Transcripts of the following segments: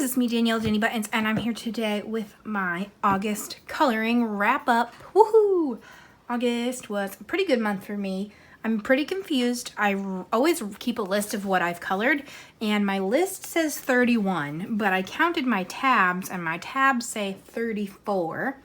it's me, Danielle Danibuttons, and I'm here today with my August coloring wrap-up. Woohoo! August was a pretty good month for me. I'm pretty confused. I always keep a list of what I've colored, and my list says 31, but I counted my tabs, and my tabs say 34.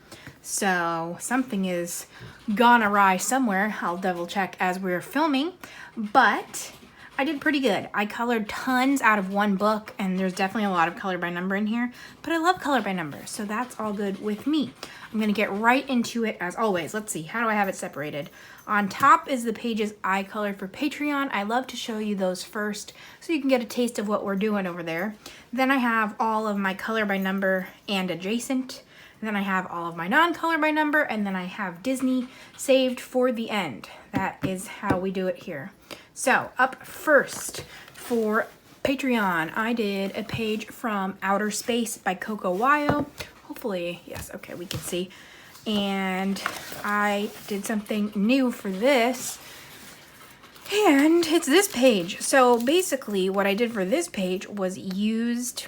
So something is gone awry somewhere. I'll double check as we're filming, but I did pretty good. I colored tons out of one book, and there's definitely a lot of color by number in here, but I love color by number, so that's all good with me. I'm gonna get right into it as always. Let's see, how do I have it separated? On top is the pages I colored for Patreon. I love to show you those first so you can get a taste of what we're doing over there. Then I have all of my color by number and adjacent. Then I have all of my non-color by number, and then I have Disney saved for the end. That is how we do it here. So up first for Patreon, I did a page from Outer Space by Coco Wyo. Hopefully, yes, okay, we can see. And I did something new for this, and it's this page. So basically what I did for this page was used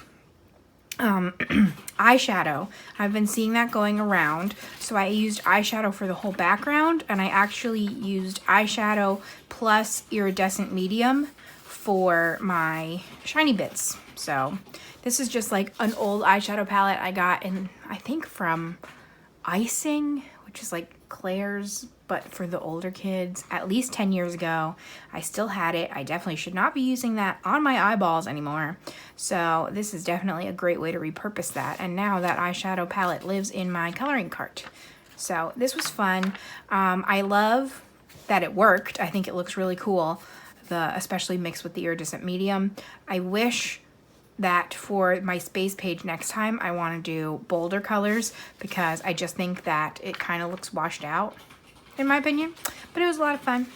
eyeshadow. I've been seeing that going around, so I used eyeshadow for the whole background, and I actually used eyeshadow plus iridescent medium for my shiny bits. So this is just like an old eyeshadow palette I got in, I think, from Icing, which is like Claire's, but for the older kids, at least 10 years ago. I still had it. I definitely should not be using that on my eyeballs anymore. So this is definitely a great way to repurpose that. And now that eyeshadow palette lives in my coloring cart. So this was fun. I love that it worked. I think it looks really cool, especially mixed with the iridescent medium. I wish that for my space page next time, I want to do bolder colors, because I just think that it kind of looks washed out, in my opinion. But it was a lot of fun.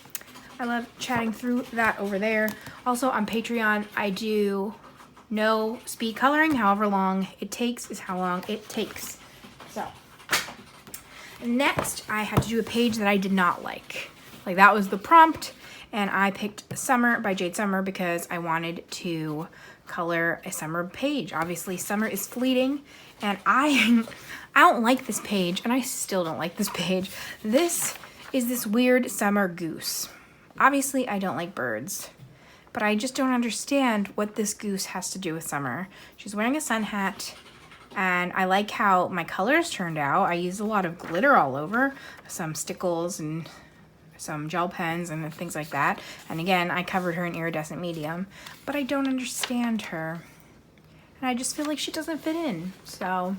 I love chatting through that over there. Also on Patreon, I do no speed coloring. However long it takes is how long it takes. So next, I had to do a page that I did not like. Like, that was the prompt, and I picked Summer by Jade Summer because I wanted to color a summer page. Obviously, summer is fleeting, and I don't like this page, and I still don't like this page. This is this weird summer goose. Obviously, I don't like birds, but I just don't understand what this goose has to do with summer. She's wearing a sun hat, and I like how my colors turned out. I used a lot of glitter all over, some stickles and some gel pens and things like that. And again, I covered her in iridescent medium, but I don't understand her. And I just feel like she doesn't fit in. So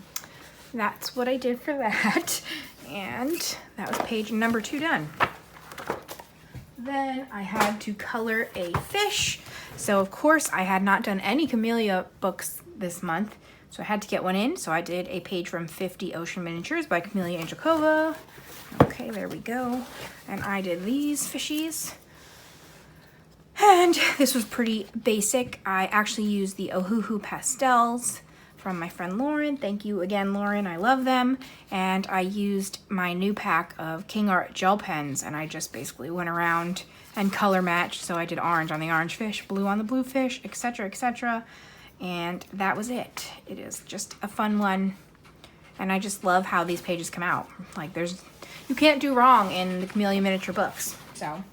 that's what I did for that. And that was page number 2 done. Then I had to color a fish. So of course I had not done any Camellia books this month, so I had to get one in. So I did a page from 50 Ocean Miniatures by Camellia Angelkova. Okay, there we go. And I did these fishies. And this was pretty basic. I actually used the Ohuhu pastels from my friend Lauren. Thank you again, Lauren. I love them. And I used my new pack of King Art gel pens, and I just basically went around and color matched. So I did orange on the orange fish, blue on the blue fish, etc., etc. And that was it. It is just a fun one. And I just love how these pages come out. Like, you can't do wrong in the Camellia miniature books. So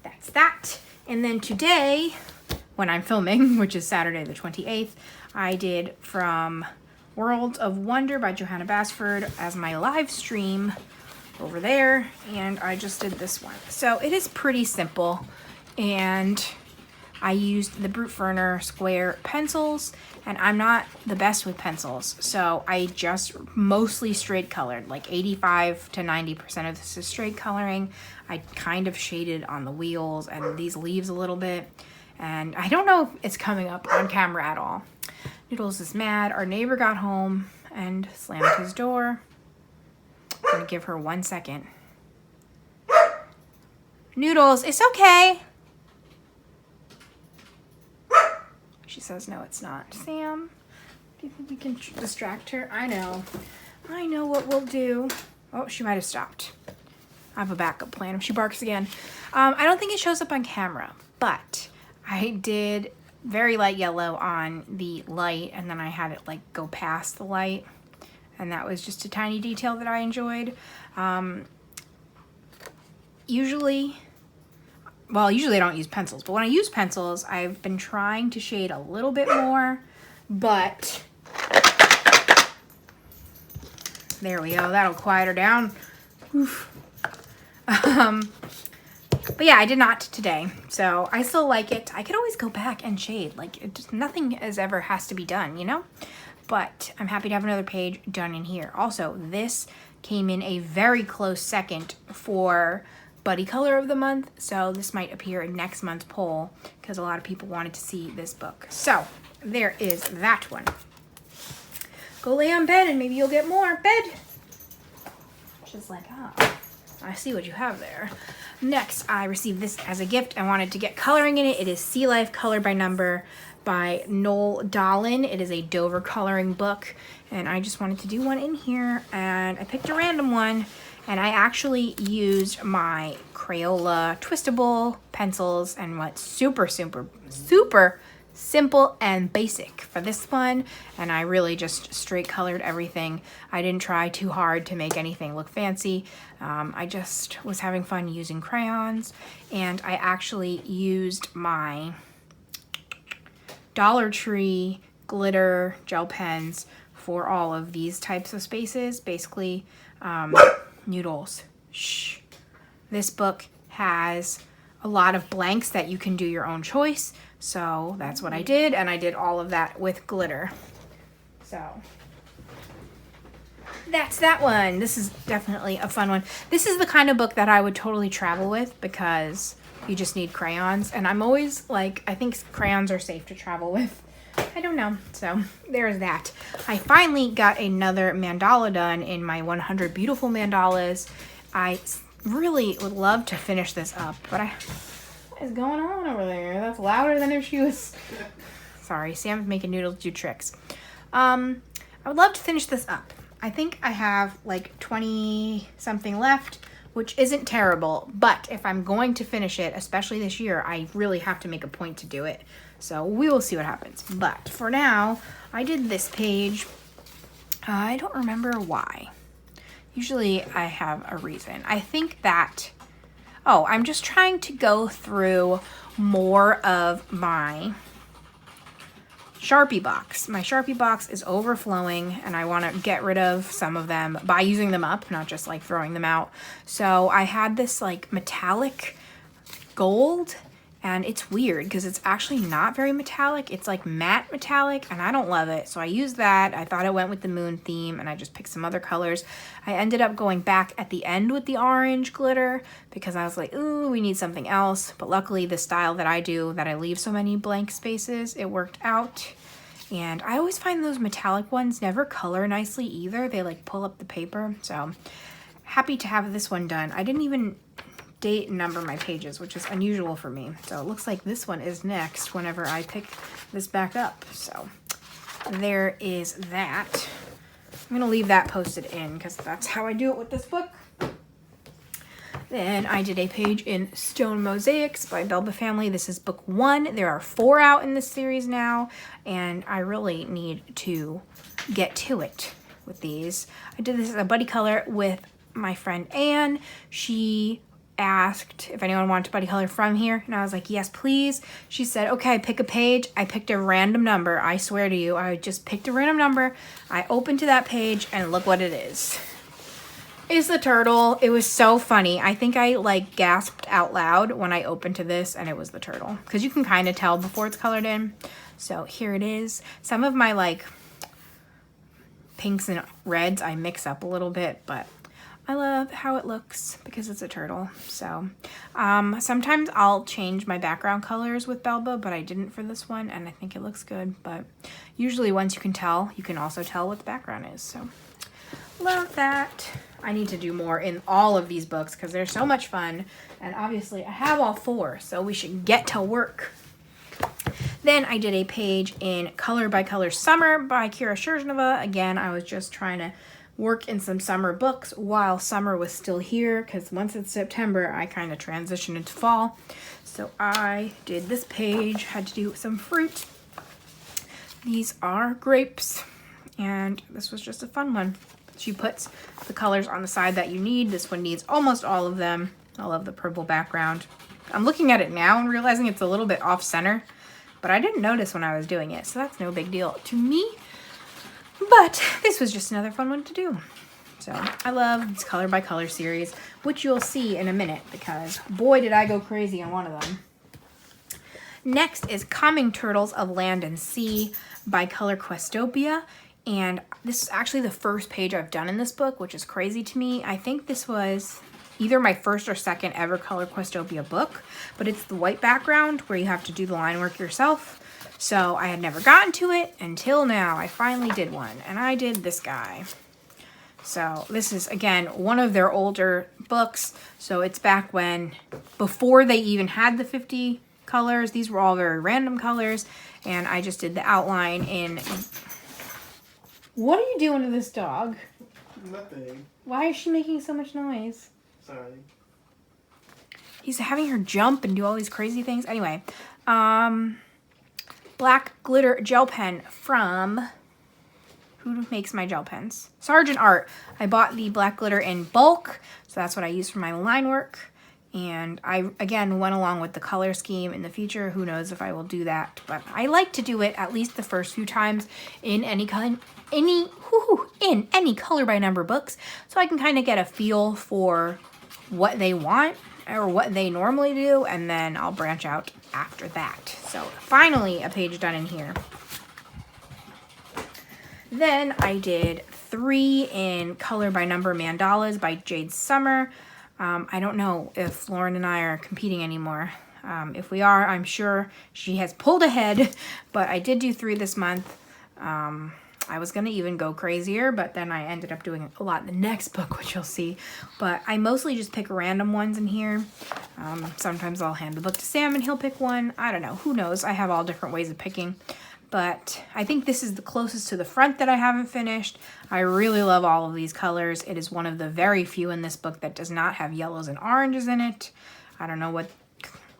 that's that. And then today, when I'm filming, which is Saturday the 28th, I did from World of Wonder by Johanna Basford as my live stream over there. And I just did this one. So it is pretty simple. And I used the Brute Ferner square pencils, and I'm not the best with pencils, so I just mostly straight colored. Like 85 to 90% of this is straight coloring. I kind of shaded on the wheels and these leaves a little bit, and I don't know if it's coming up on camera at all. Noodles is mad. Our neighbor got home and slammed his door. I'm gonna give her 1 second. Noodles, it's okay. She says, no, it's not. Sam, do you think we can distract her? I know what we'll do. Oh, she might have stopped. I have a backup plan if she barks again. I don't think it shows up on camera, but I did very light yellow on the light, and then I had it like go past the light, and that was just a tiny detail that I enjoyed. Usually I don't use pencils, but when I use pencils, I've been trying to shade a little bit more, but there we go, that'll quiet her down. Oof. But yeah, I did not today, so I still like it. I could always go back and shade, like nothing ever has to be done, you know? But I'm happy to have another page done in here. Also, this came in a very close second for Buddy Color of the Month, so this might appear in next month's poll because a lot of people wanted to see this book. So there is that one. Go lay on bed and maybe you'll get more. Bed. Just like, oh, I see what you have there. Next, I received this as a gift. I wanted to get coloring in it. It is Sea Life Color by Number by Noel Dolan. It is a Dover coloring book, and I just wanted to do one in here, and I picked a random one, and I actually used my Crayola twistable pencils and went super simple and basic for this one, and I really just straight colored everything. I didn't try too hard to make anything look fancy. I just was having fun using crayons, and I actually used my Dollar Tree glitter gel pens for all of these types of spaces. Basically, Noodles. Shh. This book has a lot of blanks that you can do your own choice. So that's what I did, and I did all of that with glitter. So that's that one. This is definitely a fun one. This is the kind of book that I would totally travel with because you just need crayons, and I'm always like, I think crayons are safe to travel with. I don't know. So there's that. I finally got another mandala done in my 100 Beautiful Mandalas. I really would love to finish this up, but what is going on over there? That's louder than if she was... Sorry, Sam's making Noodles do tricks. I would love to finish this up. I think I have like 20 something left, which isn't terrible, but if I'm going to finish it, especially this year, I really have to make a point to do it. So we will see what happens. But for now, I did this page. I don't remember why. Usually I have a reason. I think that, I'm just trying to go through more of my Sharpie box. My Sharpie box is overflowing, and I want to get rid of some of them by using them up, not just like throwing them out. So I had this like metallic gold, and it's weird because it's actually not very metallic. It's like matte metallic, and I don't love it. So I used that. I thought it went with the moon theme, and I just picked some other colors. I ended up going back at the end with the orange glitter because I was like, ooh, we need something else. But luckily the style that I do, that I leave so many blank spaces, it worked out. And I always find those metallic ones never color nicely either. They like pull up the paper. So happy to have this one done. I didn't even date and number my pages, which is unusual for me. So it looks like this one is next whenever I pick this back up. So there is that. I'm gonna leave that posted in because that's how I do it with this book. Then I did a page in Stone Mosaics by Belba Family. This is book 1. There are 4 out in this series now, and I really need to get to it with these. I did this as a buddy color with my friend Anne. She asked if anyone wanted to buddy color from here, and I was like, yes, please. She said, okay, pick a page. I picked a random number. I swear to you, I just picked a random number. I opened to that page, and look what it is. It's the turtle. It was so funny. I think I like gasped out loud when I opened to this, and it was the turtle because you can kind of tell before it's colored in. So here it is. Some of my like pinks and reds I mix up a little bit, but I love how it looks because it's a turtle. So sometimes I'll change my background colors with Belba, but I didn't for this one, and I think it looks good. But usually once you can tell, you can also tell what the background is. So love that. I need to do more in all of these books because they're so much fun. And obviously I have all 4, so we should get to work. Then I did a page in Color by Color Summer by Kira Sherzhneva. Again, I was just trying to work in some summer books while summer was still here, because once it's September, I kind of transitioned into fall. So I did this page, had to do some fruit. These are grapes, and this was just a fun one. She puts the colors on the side that you need. This one needs almost all of them. I love the purple background. I'm looking at it now and realizing it's a little bit off center, but I didn't notice when I was doing it, so that's no big deal to me. But this was just another fun one to do. So I love this color by color series, which you'll see in a minute, because boy did I go crazy on one of them. Next is Calming Turtles of Land and Sea by Color Questopia. And this is actually the first page I've done in this book, which is crazy to me. I think this was either my first or second ever Color Questopia book, but it's the white background where you have to do the line work yourself. So I had never gotten to it until now. I finally did one, and I did this guy. So this is, again, one of their older books. So it's back when, before they even had the 50 colors. These were all very random colors, and I just did the outline in... What are you doing to this dog? Nothing. Why is she making so much noise? Sorry. He's having her jump and do all these crazy things. Anyway, black glitter gel pen from, who makes my gel pens? Sergeant Art. I bought the black glitter in bulk, so that's what I use for my line work. And I, again, went along with the color scheme in the future. Who knows if I will do that, but I like to do it at least the first few times in any color by number books, so I can kind of get a feel for what they want or what they normally do, and then I'll branch out after that. So finally a page done in here. Then I did 3 in color by number mandalas by Jade Summer. I don't know if Lauren and I are competing anymore. If we are, I'm sure she has pulled ahead, but I did do 3 this month. I was going to even go crazier, but then I ended up doing a lot in the next book, which you'll see. But I mostly just pick random ones in here. Sometimes I'll hand the book to Sam and he'll pick one. I don't know. Who knows? I have all different ways of picking. But I think this is the closest to the front that I haven't finished. I really love all of these colors. It is one of the very few in this book that does not have yellows and oranges in it. I don't know what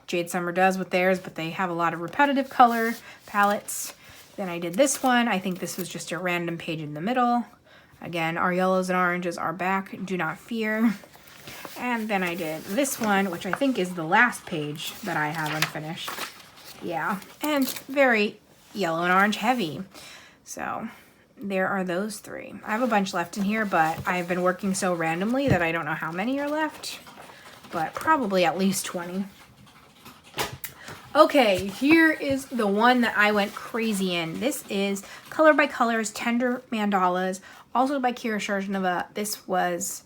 Jade Summer does with theirs, but they have a lot of repetitive color palettes. Then I did this one. I think this was just a random page in the middle. Again, our yellows and oranges are back. Do not fear. And then I did this one, which I think is the last page that I have unfinished. Yeah, and very yellow and orange heavy. So there are those 3. I have a bunch left in here, but I've been working so randomly that I don't know how many are left, but probably at least 20. Okay, here is the one that I went crazy in. This is Color by Colors Tender Mandalas, also by Kira Sharshnova. This was,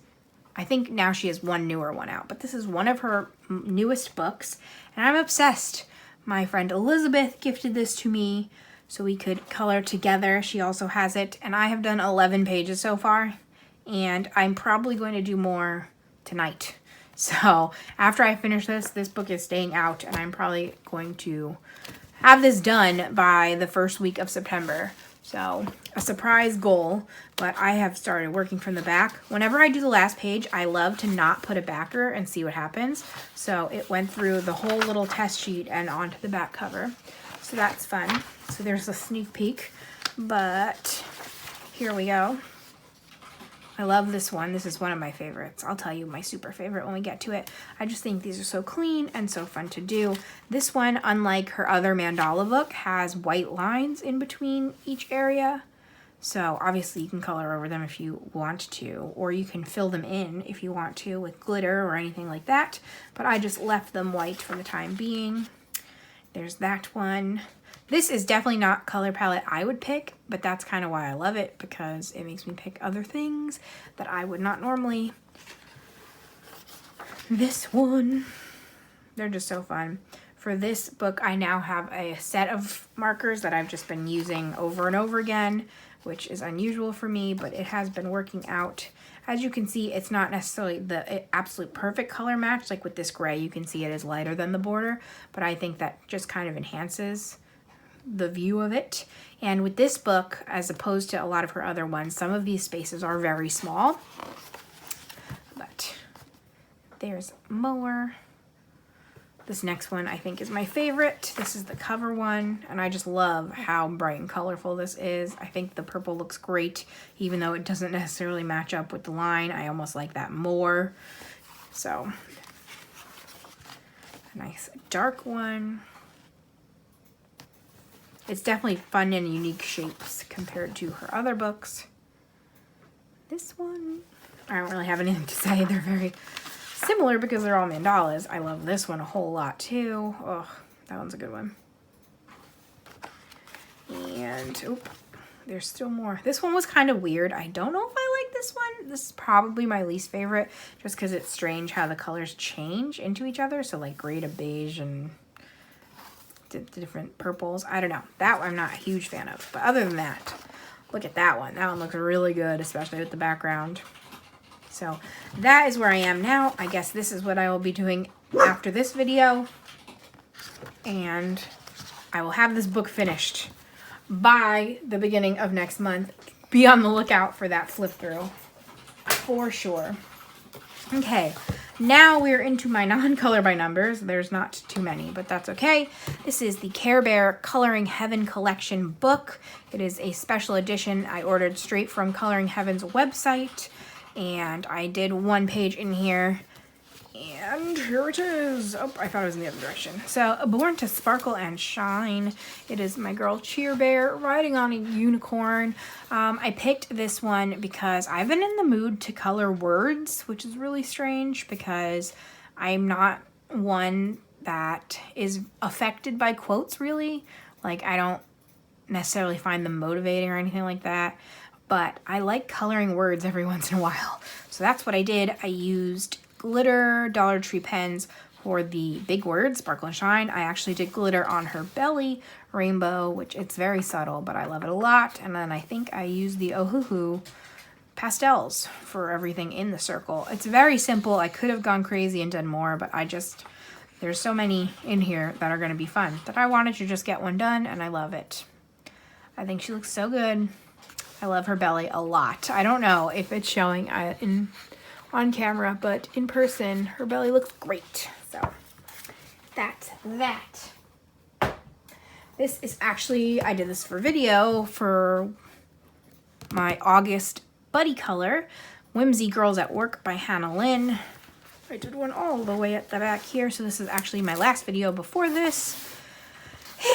I think now she has one newer one out, but this is one of her newest books, and I'm obsessed. My friend Elizabeth gifted this to me so we could color together. She also has it, and I have done 11 pages so far, and I'm probably going to do more tonight. So after I finish this book is staying out, and I'm probably going to have this done by the first week of September. So a surprise goal, but I have started working from the back. Whenever I do the last page, I love to not put a backer and see what happens. So it went through the whole little test sheet and onto the back cover. So that's fun. So there's a sneak peek, but here we go. I love this one. This is one of my favorites. I'll tell you my super favorite when we get to it. I just think these are so clean and so fun to do. This one, unlike her other mandala book, has white lines in between each area. So obviously you can color over them if you want to, or you can fill them in if you want to with glitter or anything like that. But I just left them white for the time being. There's that one. This is definitely not color palette I would pick, but that's kind of why I love it, because it makes me pick other things that I would not normally. This one, they're just so fun. For this book, I now have a set of markers that I've just been using over and over again, which is unusual for me, but it has been working out. As you can see, it's not necessarily the absolute perfect color match. Like with this gray, you can see it is lighter than the border, but I think that just kind of enhances the view of it. And with this book, as opposed to a lot of her other ones, some of these spaces are very small. But there's more. This next one I think is my favorite. This is the cover one, and I just love how bright and colorful this is. I think the purple looks great, even though it doesn't necessarily match up with the line. I almost like that more. So, a nice dark one. It's definitely fun and unique shapes compared to her other books. This one, I don't really have anything to say. They're very similar because they're all mandalas. I love this one a whole lot too. Oh, that one's a good one. And, oop, there's still more. This one was kind of weird. I don't know if I like this one. This is probably my least favorite just because it's strange how the colors change into each other. So like gray to beige and the different purples. I don't know. That one I'm not a huge fan of. But other than that, look at that one. That one looks really good, especially with the background. So that is where I am now. I guess this is what I will be doing after this video. And I will have this book finished by the beginning of next month. Be on the lookout for that flip through for sure. Okay. Now we're into my non-color by numbers. There's not too many, but that's okay. This is the Care Bear Coloring Heaven Collection book. It is a special edition I ordered straight from Coloring Heaven's website, and I did one page in here, and here it is. Oh, I thought it was in the other direction. So, Born to Sparkle and Shine. It is my girl Cheer Bear riding on a unicorn. I picked this one because I've been in the mood to color words, which is really strange because I'm not one that is affected by quotes, really. Like, I don't necessarily find them motivating or anything like that, but I like coloring words every once in a while. So that's what I did. I used glitter Dollar Tree pens for the big words, Sparkle and Shine. I actually did glitter on her belly, rainbow, which it's very subtle, but I love it a lot. And then I think I used the Ohuhu pastels for everything in the circle. It's very simple. I could have gone crazy and done more, but there's so many in here that are going to be fun that I wanted to just get one done, and I love it. I think she looks so good. I love her belly a lot. I don't know if it's showing on camera, but in person, her belly looks great. So that's that. This is actually, I did this for video for my August buddy color, Whimsy Girls at Work by Hannah Lynn. I did one all the way at the back here, so this is actually my last video before this.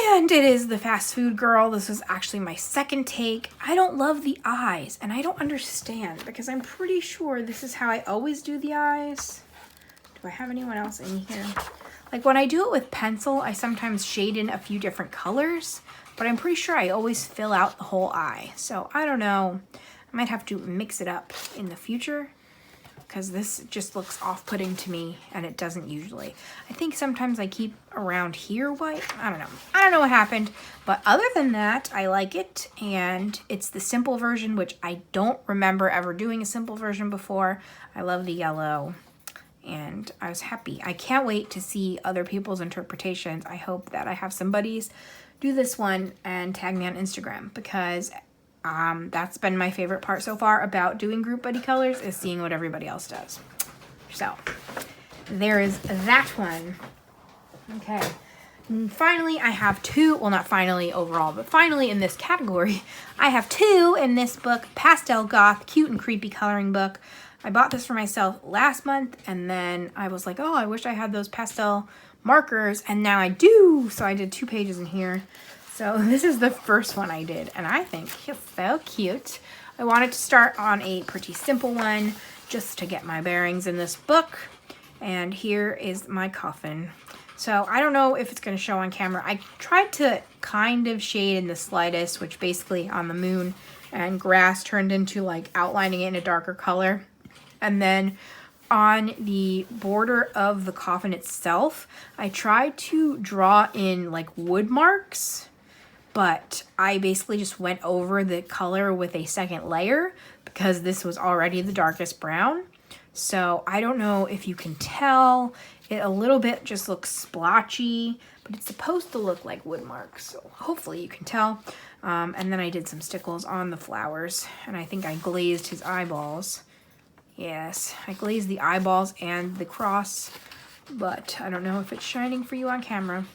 And it is the fast food girl. This is actually my second take. I don't love the eyes, and I don't understand because I'm pretty sure this is how I always do the eyes. Do I have anyone else in here? Like when I do it with pencil, I sometimes shade in a few different colors, but I'm pretty sure I always fill out the whole eye. So I don't know. I might have to mix it up in the future because this just looks off-putting to me, and it doesn't usually. I think sometimes I keep around here white. I don't know. I don't know what happened, but other than that, I like it, and it's the simple version, which I don't remember ever doing a simple version before. I love the yellow, and I was happy. I can't wait to see other people's interpretations. I hope that I have some buddies do this one and tag me on Instagram because that's been my favorite part so far about doing group buddy colors is seeing what everybody else does. So there is that one. Okay. And finally, I have two, well, not finally overall, but finally in this category, I have two in this book, Pastel Goth, cute and creepy coloring book. I bought this for myself last month, and then I was like, oh, I wish I had those pastel markers, and now I do. So I did 2 pages in here. So this is the first one I did, and I think it's so cute. I wanted to start on a pretty simple one just to get my bearings in this book. And here is my coffin. So I don't know if it's going to show on camera. I tried to kind of shade in the slightest, which basically on the moon and grass turned into like outlining it in a darker color. And then on the border of the coffin itself, I tried to draw in like wood marks, but I basically just went over the color with a second layer because this was already the darkest brown. So I don't know if you can tell It a little bit just looks splotchy, but it's supposed to look like wood marks. So hopefully you can tell. And then I did some stickles on the flowers, and I think I glazed his eyeballs. Yes, I glazed the eyeballs and the cross, but I don't know if it's shining for you on camera.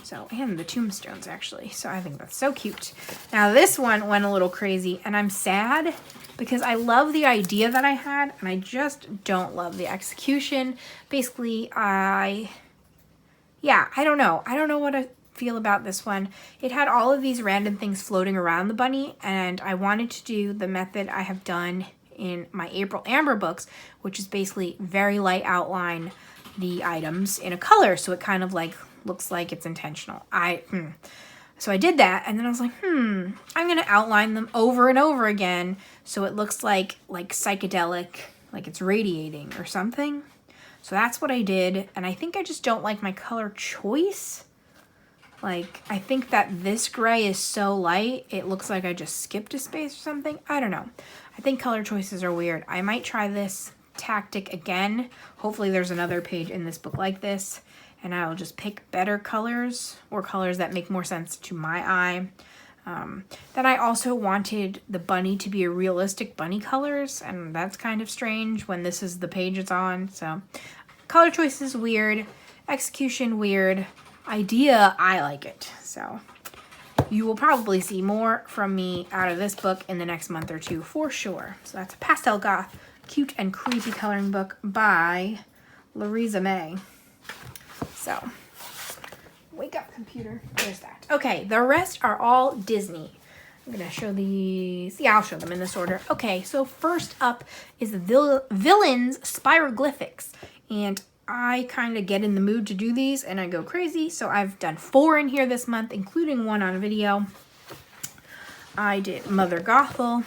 So, and the tombstones actually. So I think that's so cute. Now this one went a little crazy, and I'm sad because I love the idea that I had, and I just don't love the execution. Basically, I don't know. I don't know what to feel about this one. It had all of these random things floating around the bunny, and I wanted to do the method I have done in my April Amber books, which is basically very light outline the items in a color, so it kind of like looks like it's intentional. So I did that, and then I was like, I'm gonna outline them over and over again so it looks like psychedelic, like it's radiating or something. So that's what I did, and I think I just don't like my color choice. Like, I think that this gray is so light, it looks like I just skipped a space or something. I don't know. I think color choices are weird. I might try this tactic again. Hopefully there's another page in this book like this, and I'll just pick better colors or colors that make more sense to my eye. Then I also wanted the bunny to be a realistic bunny colors, and that's kind of strange when this is the page it's on. So color choices weird, execution weird, idea I like it. So you will probably see more from me out of this book in the next month or two for sure. So that's a Pastel Goth, cute and creepy coloring book by Louisa May. So, wake up, computer. There's that. Okay, the rest are all Disney. I'm going to show these. Yeah, I'll show them in this order. Okay, so first up is the Villains Spiroglyphics. And I kind of get in the mood to do these, and I go crazy. So I've done 4 in here this month, including one on video. I did Mother Gothel.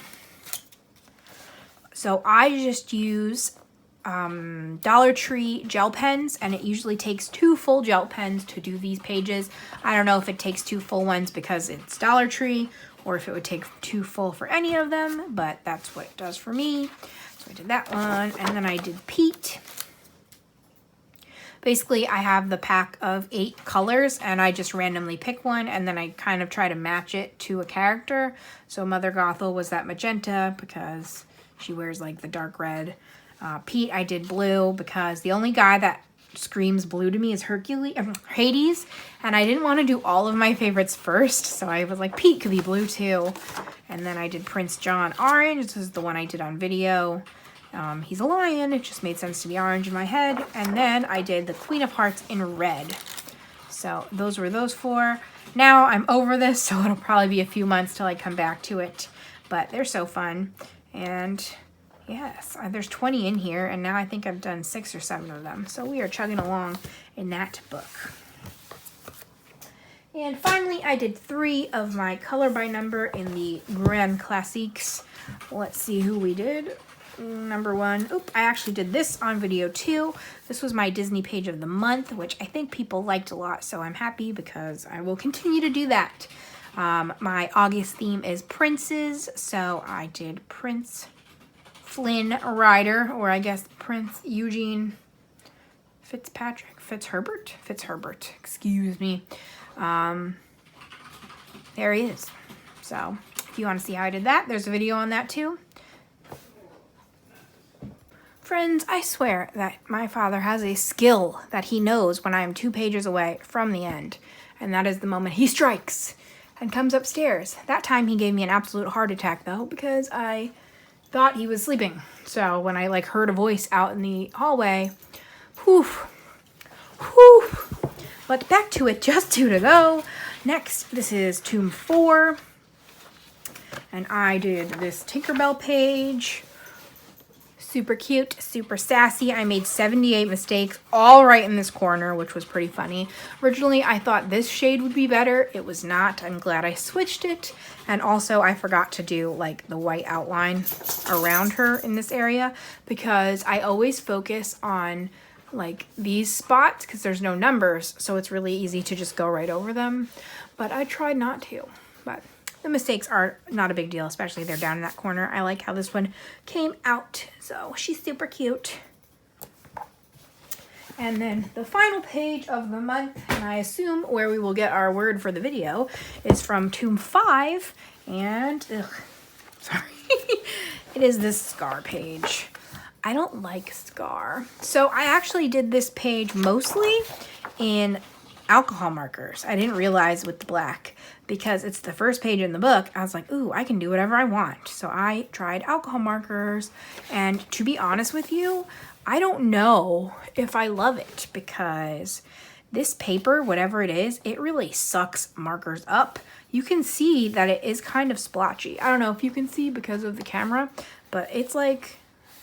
So I just use Dollar Tree gel pens, and it usually takes 2 full gel pens to do these pages. I don't know if it takes 2 full ones because it's Dollar Tree, or if it would take 2 full for any of them, but that's what it does for me. So I did that one, and then I did Pete. Basically, I have the pack of 8 colors, and I just randomly pick one, and then I kind of try to match it to a character. So Mother Gothel was that magenta because she wears like the dark red. Pete, I did blue because the only guy that screams blue to me is Hades, and I didn't want to do all of my favorites first, so I was like, Pete could be blue too. And then I did Prince John orange. This is the one I did on video. He's a lion. It just made sense to be orange in my head. And then I did the Queen of Hearts in red. So those were those 4. Now I'm over this, so it'll probably be a few months till I come back to it. But they're so fun. And yes, there's 20 in here, and now I think I've done 6 or 7 of them. So we are chugging along in that book. And finally, I did 3 of my color by number in the Grand Classiques. Let's see who we did. Number 1. Oop, I actually did this on video too. This was my Disney page of the month, which I think people liked a lot, so I'm happy because I will continue to do that. My August theme is princes, so I did Prince Flynn Rider, or I guess Prince Eugene Fitzherbert, excuse me. There he is. So if you want to see how I did that, there's a video on that too. Friends, I swear that my father has a skill that he knows when I am 2 pages away from the end. And that is the moment he strikes and comes upstairs. That time he gave me an absolute heart attack though, because I thought he was sleeping. So when I heard a voice out in the hallway, whew. But back to it, just 2 to go. Next, this is Tomb 4. And I did this Tinkerbell page. Super cute, super sassy. I made 78 mistakes, all right in this corner, which was pretty funny. Originally, I thought this shade would be better. It was not. I'm glad I switched it. And also, I forgot to do the white outline around her in this area because I always focus on these spots because there's no numbers, so it's really easy to just go right over them. But I tried not to. But the mistakes are not a big deal, especially they're down in that corner. I like how this one came out. So she's super cute. And then the final page of the month, and I assume where we will get our word for the video, is from Tomb 5. And, sorry, it is this scar page. I don't like scar. So I actually did this page mostly in alcohol markers. I didn't realize with the black, because it's the first page in the book. I was like, ooh, I can do whatever I want. So I tried alcohol markers, and to be honest with you, I don't know if I love it, because this paper, whatever it is, it really sucks markers up. You can see that it is kind of splotchy. I don't know if you can see because of the camera, but it's like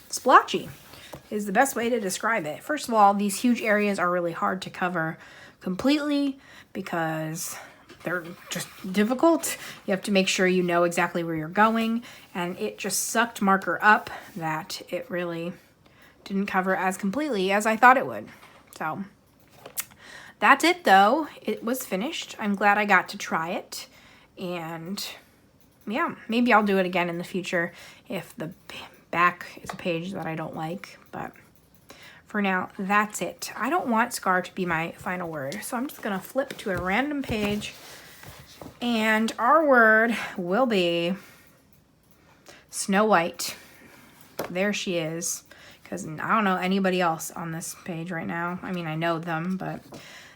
splotchy is the best way to describe it. First of all, these huge areas are really hard to cover completely because they're just difficult. You have to make sure you know exactly where you're going, and it just sucked marker up that it really didn't cover as completely as I thought it would. So that's it though. It was finished. I'm glad I got to try it, and yeah, maybe I'll do it again in the future if the back is a page that I don't like, but for now, that's it. I don't want scar to be my final word, so I'm just gonna flip to a random page, and our word will be Snow White. There she is, because I don't know anybody else on this page right now. I mean, I know them, but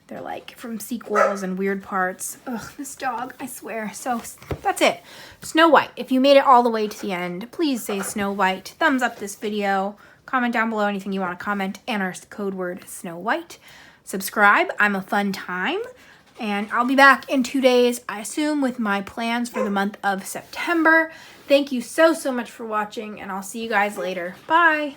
they're like from sequels and weird parts. Ugh, this dog, I swear. So that's it. Snow White. If you made it all the way to the end, please say Snow White. Thumbs up this video. Comment down below anything you want to comment, and our code word Snow White. Subscribe. I'm a fun time. And I'll be back in 2 days, I assume, with my plans for the month of September. Thank you so much for watching, and I'll see you guys later. Bye.